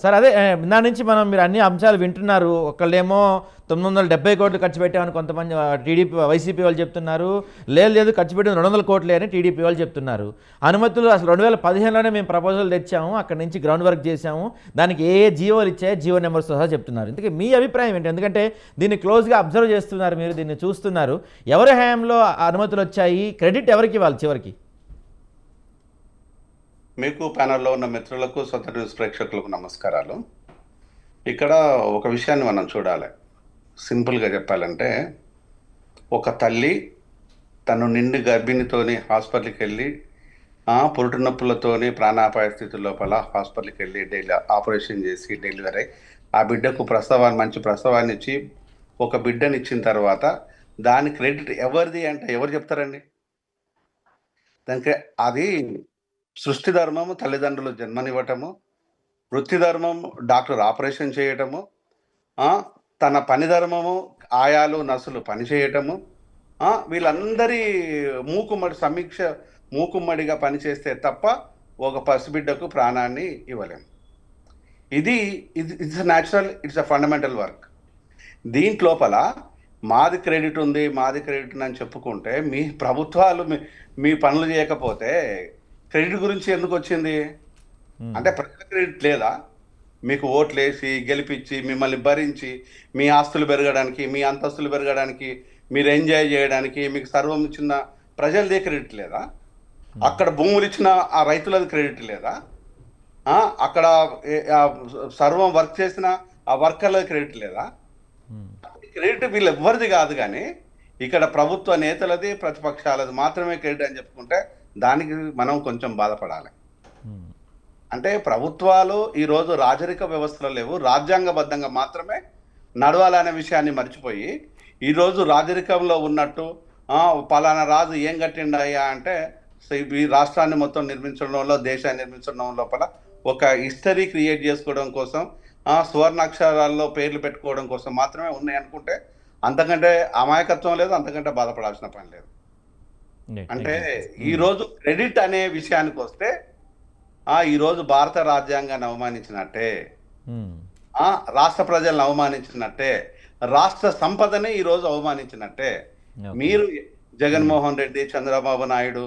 Sir అదే నా నుంచి మీరు అన్ని అంశాలు వింటున్నారు. ఒకళ్ళేమో 970 కోట్లు ఖర్చు పెట్టామని కొంతమంది టీడీపీ వైసీపీ వాళ్ళు చెప్తున్నారు. లేదు ఖర్చు పెట్టింది 200 కోట్లే అని టీడీపీ వాళ్ళు చెప్తున్నారు. అనుమతులు అసలు 2015లోనే మేము ప్రపోజల్ తెచ్చాము, అక్కడి నుంచి గ్రౌండ్ వర్క్ చేశాము, దానికి ఏ జీవోలు ఇచ్చాయో జీవో నెంబర్స్ సహా చెప్తున్నారు. ఇందుకే మీ అభిప్రాయం ఏంటి? ఎందుకంటే దీన్ని క్లోజ్గా అబ్జర్వ్ చేస్తున్నారు, మీరు దీన్ని చూస్తున్నారు. ఎవరి హయాంలో అనుమతులు వచ్చాయి? క్రెడిట్ ఎవరికి ఇవ్వాలి చివరికి? మీకు ప్యానల్లో ఉన్న మిత్రులకు, స్వతంత్ర న్యూస్ ప్రేక్షకులకు నమస్కారాలు. ఇక్కడ ఒక విషయాన్ని మనం చూడాలి. సింపుల్గా చెప్పాలంటే, ఒక తల్లి తను నిండు గర్భిణితోని హాస్పిటల్కి వెళ్ళి పురుటి నొప్పులతోని ప్రాణాపాయ స్థితి లోపల హాస్పిటల్కి వెళ్ళి ఆపరేషన్ చేసి డెలివరీ ఆ బిడ్డకు మంచి ప్రసవాన్ని ఇచ్చి ఒక బిడ్డని ఇచ్చిన తర్వాత దాని క్రెడిట్ ఎవరిది అంటే ఎవరు చెప్తారండి? దానికి అది సృష్టి ధర్మము తల్లిదండ్రులు జన్మనివ్వటము, వృత్తి ధర్మం డాక్టర్ ఆపరేషన్ చేయటము, తన పని ధర్మము ఆయాలు నర్సులు పనిచేయటము, వీళ్ళందరి మూకుమ్మడిగా పనిచేస్తే తప్ప ఒక పసిబిడ్డకు ప్రాణాన్ని ఇవ్వలేము. It's natural, it's a fundamental work. దీంట్లోపల మాది క్రెడిట్ ఉంది, మాది క్రెడిట్ అని చెప్పుకుంటే మీ ప్రభుత్వాలు మీ పనులు చేయకపోతే క్రెడిట్ గురించి ఎందుకు వచ్చింది? అంటే ప్రజల క్రెడిట్ లేదా? మీకు ఓట్లు వేసి గెలిపించి మిమ్మల్ని భరించి మీ ఆస్తులు పెరగడానికి, మీ అంతస్తులు పెరగడానికి, మీరు ఎంజాయ్ చేయడానికి మీకు సర్వం ఇచ్చిన ప్రజలదే క్రెడిట్ లేదా? అక్కడ భూములు ఇచ్చిన ఆ రైతులది క్రెడిట్ లేదా? అక్కడ సర్వం వర్క్ చేసిన ఆ వర్కర్లది క్రెడిట్ లేదా? క్రెడిట్ వీళ్ళు ఎవ్వరిది కాదు, కానీ ఇక్కడ ప్రభుత్వ నేతలది ప్రతిపక్షాలది మాత్రమే క్రెడిట్ అని చెప్పుకుంటే దానికి మనం కొంచెం బాధపడాలి. అంటే ప్రభుత్వాలు ఈరోజు రాజరిక వ్యవస్థలో లేవు, రాజ్యాంగబద్ధంగా మాత్రమే నడవాలనే విషయాన్ని మర్చిపోయి ఈరోజు రాజరికంలో ఉన్నట్టు పలానా రాజు ఏం కట్టిండయ్యా అంటే ఈ రాష్ట్రాన్ని మొత్తం నిర్మించడంలో, దేశాన్ని నిర్మించడం లోపల ఒక హిస్టరీ క్రియేట్ చేసుకోవడం కోసం, సువర్ణాక్షరాల్లో పేర్లు పెట్టుకోవడం కోసం మాత్రమే ఉన్నాయి అనుకుంటే అంతకంటే అమాయకత్వం లేదు, అంతకంటే బాధపడాల్సిన పని లేదు. అంటే ఈరోజు క్రెడిట్ అనే విషయానికి వస్తే ఈరోజు భారత రాజ్యాంగాన్ని అవమానించినట్టే, రాష్ట్ర ప్రజలను అవమానించినట్టే, రాష్ట్ర సంపదని ఈరోజు అవమానించినట్టే. మీరు జగన్మోహన్ రెడ్డి, చంద్రబాబు నాయుడు,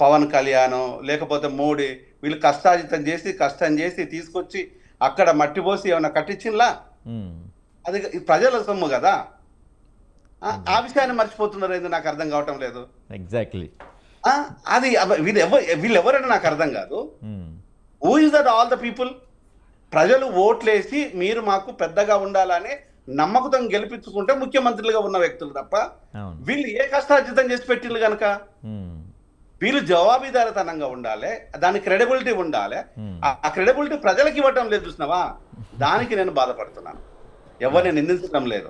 పవన్ కళ్యాణ్, లేకపోతే మోడీ, వీళ్ళు కష్టం చేసి తీసుకొచ్చి అక్కడ మట్టి పోసి ఏమైనా కట్టించినలా? అది ప్రజల సొమ్ము కదా. ఆ విషయాన్ని మర్చిపోతున్నారు, ఏదో నాకు అర్థం కావటం లేదు. ఎగ్జాక్ట్లీ అది వీళ్ళు ఎవరైనా నాకు అర్థం కాదు. Who is that all the people? ప్రజలు ఓట్లేసి మీరు మాకు పెద్దగా ఉండాలని నమ్మకం గెలిపించుకుంటే ముఖ్యమంత్రులుగా ఉన్న వ్యక్తులు తప్ప వీళ్ళు ఏ కష్టార్జితం చేసి పెట్టిళ్ళు కనుక వీళ్ళు జవాబుదారితనంగా ఉండాలి, దాని క్రెడిబిలిటీ ఉండాలి. ఆ క్రెడిబిలిటీ ప్రజలకు ఇవ్వటం లేదు, చూసినావా? దానికి నేను బాధపడుతున్నాను, ఎవరిని నిందించడం లేదు.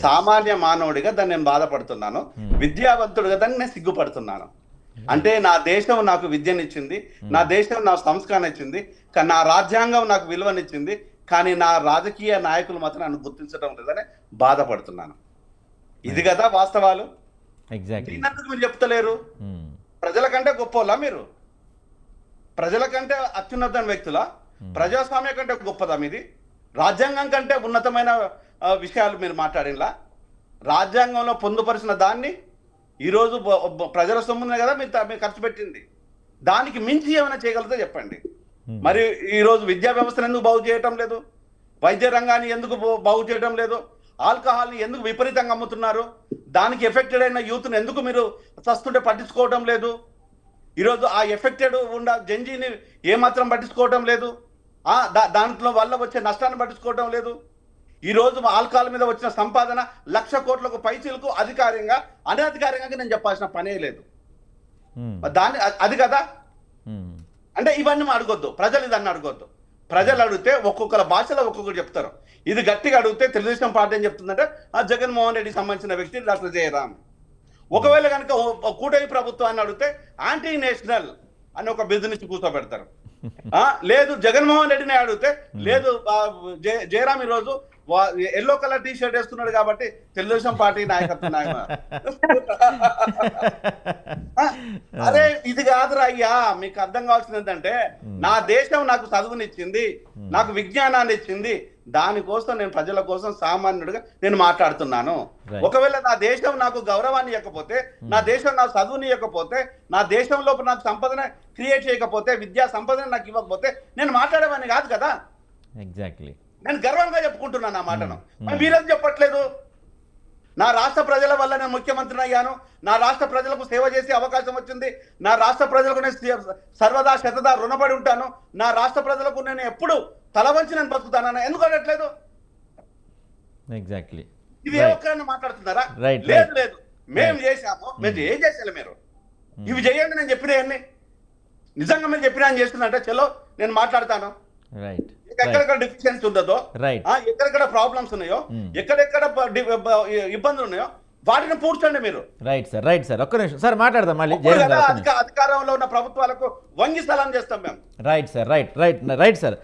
సామాన్య మానవుడిగా దాన్ని నేను బాధపడుతున్నాను, విద్యావంతుడిగా దాన్ని నేను సిగ్గుపడుతున్నాను. అంటే నా దేశం నాకు విద్యనిచ్చింది, నా దేశం నా సంస్కారం ఇచ్చింది, కానీ నా రాజ్యాంగం నాకు విలువనిచ్చింది, కానీ నా రాజకీయ నాయకులు మాత్రం నన్ను గుర్తించడం లేదని బాధపడుతున్నాను. ఇది కదా వాస్తవాలు. దీనందుకు మీరు చెప్తలేరు. ప్రజల కంటే గొప్పలా మీరు? ప్రజల కంటే అత్యున్నతమైన వ్యక్తుల? ప్రజాస్వామ్య కంటే గొప్పదా మీది? రాజ్యాంగం కంటే ఉన్నతమైన విషయాలు మీరు మాట్లాడినలా? రాజ్యాంగంలో పొందుపరిచిన దాన్ని ఈరోజు ప్రజల సొమ్మునే కదా మీరు ఖర్చు పెట్టింది, దానికి మించి ఏమైనా చేయగలిగితే చెప్పండి. మరి ఈరోజు విద్యా వ్యవస్థను ఎందుకు బాగు చేయటం లేదు? వైద్య రంగాన్ని ఎందుకు బాగు చేయడం లేదు? ఆల్కహాల్ని ఎందుకు విపరీతంగా అమ్ముతున్నారు? దానికి ఎఫెక్టెడ్ అయిన యూత్ను ఎందుకు మీరు చస్తుంటే పట్టించుకోవటం లేదు? ఈరోజు ఆ ఎఫెక్టెడ్ జంజీని ఏమాత్రం పట్టించుకోవటం లేదు. దాంట్లో వల్ల వచ్చే నష్టాన్ని పట్టించుకోవటం లేదు. ఈరోజు ఆల్కహాల్ మీద వచ్చిన సంపాదన 1,00,000 కోట్లకు పైచీలకు అధికారికంగా అనధికారికంగా నేను చెప్పాల్సిన పనే లేదు. దాన్ని అది కదా. అంటే ఇవన్నీ అడగొద్దు, ప్రజలు ఇదన్నీ అడగొద్దు. ప్రజలు అడిగితే ఒక్కొక్కరు భాషలో ఒక్కొక్కరు చెప్తారు. ఇది గట్టిగా అడిగితే తెలుగుదేశం పార్టీ ఏం చెప్తుందంటే జగన్మోహన్ రెడ్డికి సంబంధించిన వ్యక్తి డాక్టర్ జయరాం. ఒకవేళ కనుక కూటమి ప్రభుత్వాన్ని అడిగితే యాంటీ నేషనల్ అని ఒక బిజినెస్ కూర్చోబెడతారు. లేదు జగన్మోహన్ రెడ్డిని అడిగితే లేదు జయరాం ఈరోజు ఎల్లో కలర్ టీ షర్ట్ వేస్తున్నాడు కాబట్టి తెలుగుదేశం పార్టీ నాయకత్వం ఆయన. అరే ఇది కాదురా అయ్యా, మీకు అర్థం కావాల్సింది ఏంటంటే నా దేశం నాకు చదువునిచ్చింది, నాకు విజ్ఞానాన్ని ఇచ్చింది, దానికోసం నేను ప్రజల కోసం సామాన్యుడిగా నేను మాట్లాడుతున్నాను. ఒకవేళ నా దేశం నాకు గౌరవాన్ని ఇవ్వకపోతే, నా దేశం నాకు చదువుని ఇవ్వకపోతే, నా దేశంలో నాకు సంపదన క్రియేట్ చేయకపోతే, విద్యా సంపదన నాకు ఇవ్వకపోతే నేను మాట్లాడేవాడిని కాదు కదా. ఎగ్జాక్ట్లీ. నేను గర్వంగా చెప్పుకుంటున్నాను ఆ మాటను. మరి మీరేం చెప్పట్లేదు? నా రాష్ట్ర ప్రజల వల్ల నేను ముఖ్యమంత్రిని అయ్యాను, నా రాష్ట్ర ప్రజలకు సేవ చేసే అవకాశం వచ్చింది, నా రాష్ట్ర ప్రజలకు నేను సర్వదా శతదా రుణపడి ఉంటాను, నా రాష్ట్ర ప్రజలకు నేను ఎప్పుడు తల వంచి నేను బతుకుతానని ఎందుకు అనట్లేదు? ఎగ్జాక్ట్లీ. ఇది ఏ ఒక్కరైనా మాట్లాడుతున్నారా? Right. లేదు లేదు, మేము చేశాము. మీరు ఏం చేశారు? మీరు ఇవి చేయండి నేను చెప్పినవన్నీ. నిజంగా మీరు చెప్పిన అని చేస్తున్నా చలో నేను మాట్లాడతాను. రైట్. ఎక్కడెక్కడ డిఫిషియన్సీ ఉందో, రైట్. ఎక్కడెక్కడ ప్రాబ్లమ్స్ ఉన్నాయో, ఎక్కడెక్కడ ఇబ్బందులు ఉన్నాయో వాటిని పూడ్చండి మీరు. Right sir, right sir. ఒక్క నిమిషం సార్ మాట్లాడదాం మళ్ళీ. అప్పుడు కదా అధికారంలో ఉన్న ప్రభుత్వాలకు వంగి సలాం చేస్తాం మేము. Right sir, right right right sir.